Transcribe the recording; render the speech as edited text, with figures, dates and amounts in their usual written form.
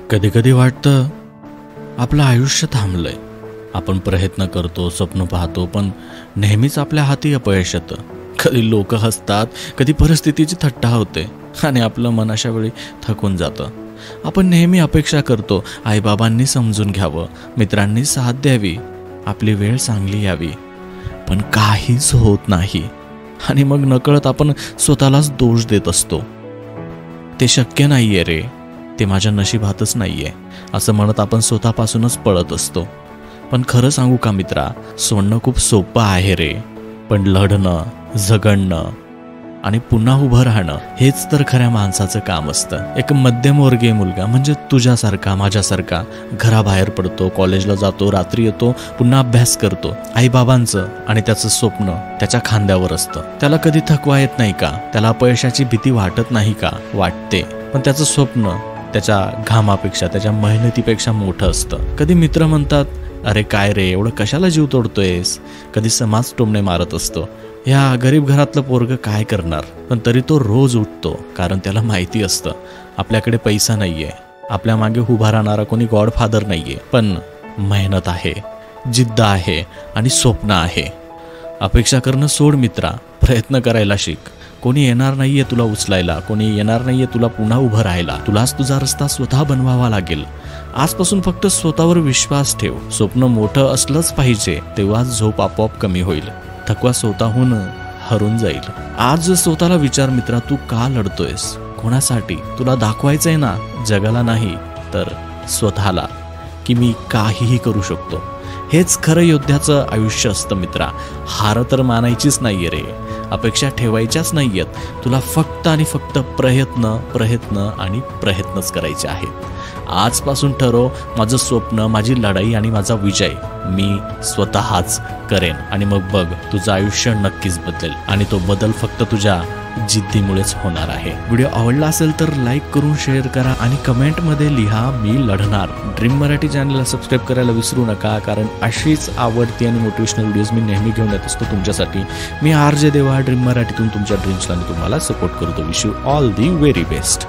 कधी कधी वाटतं आपलं आयुष्य थांबलंय. आपण प्रयत्न करतो, स्वप्न पाहतो, पण नेहमीच आपल्या हाती अपयश येतं. कधी लोक हसतात, कधी परिस्थितीची थट्टा होते आणि आपलं मन अशा वेळी थकून जातं. आपण नेहमी अपेक्षा करतो आईबाबांनी समजून घ्यावं, मित्रांनी साथ द्यावी, आपली वेळ चांगली यावी, पण काहीच होत नाही. आणि मग नकळत आपण स्वतःलाच दोष देत असतो. ते शक्य नाहीये रे, ते माझ्या नशिबातच नाहीये, असं म्हणत आपण स्वतःपासूनच पळत असतो. पण खरं सांगू का मित्रा, सोडणं खूप सोपं आहे रे, पण लढणं, झगडणं आणि पुन्हा उभं राहणं हेच तर खऱ्या माणसाचं काम असतं. एक मध्यमवर्गीय मुलगा म्हणजे तुझ्यासारखा, माझ्यासारखा घराबाहेर पडतो, कॉलेजला जातो, रात्री येतो, पुन्हा अभ्यास करतो. आईबाबांचं आणि त्याचं स्वप्न त्याच्या खांद्यावर असतं. त्याला कधी थकवा येत नाही का? त्याला अपयशाची भीती वाटत नाही का? वाटते, पण त्याचं स्वप्न त्याच्या घामापेक्षा, त्याच्या मेहनतीपेक्षा मोठं असतं. कधी मित्र म्हणतात, अरे काय रे, एवढं कशाला जीव तोडतोयस? कधी समाज टोमणे मारत असतो, ह्या गरीब घरातलं पोरगं काय करणार? पण तरी तो रोज उठतो, कारण त्याला माहिती असतं आपल्याकडे पैसा नाहीये, आपल्या मागे उभा राहणारा कोणी गॉडफादर नाहीये, पण मेहनत आहे, जिद्द आहे आणि स्वप्न आहे. अपेक्षा करणं सोड मित्रा, प्रयत्न करायला शिक. कोणी येणार नाहीये तुला उचलायला, कोणी येणार नाहीये तुला पुन्हा उभं राहायला. तुलाच तुझा रस्ता स्वतः बनवावा लागेल. आजपासून फक्त स्वतःवर विश्वास ठेव. स्वप्न मोठं असलंच पाहिजे, तेव्हा झोप आपोआप कमी होईल, थकवा स्वतःहून हरून जाईल. आज स्वतःला विचार मित्रा, तू का लढतोयस? कोणासाठी? तुला दाखवायचंय ना, जगाला नाही तर स्वतःला, की मी काहीही करू शकतो. हेच खरं योद्ध्याचं आयुष्य असतं मित्रा. हार तर मानायचीच नाहीये रे, अपेक्षा ठेवायच्याच नाहीयेत. तुला फक्त आणि फक्त प्रयत्न प्रयत्न आणि प्रयत्नच करायचे आहेत. आजपासून ठरव, माझं स्वप्न, माझी लढाई आणि माझा विजय मी स्वतःच करेन. आणि मग बघ, तुझं आयुष्य नक्कीच बदलेल. आणि तो बदल फक्त तुझ्या जिद्दीमुळेच होणार आहे. व्हिडिओ आवडला असेल तर लाईक करून शेअर करा आणि कमेंटमध्ये लिहा, मी लढणार. ड्रीम मराठी चॅनलला सबस्क्राईब करायला विसरू नका, कारण अशीच आवडती आणि मोटिवेशनल व्हिडिओज मी नेहमी घेऊन येत असतो तुमच्यासाठी. मी RJ देवा, ड्रीम मराठीतून तुमच्या ड्रीम्सला मी तुम्हाला सपोर्ट करतो. Wish you all the very best.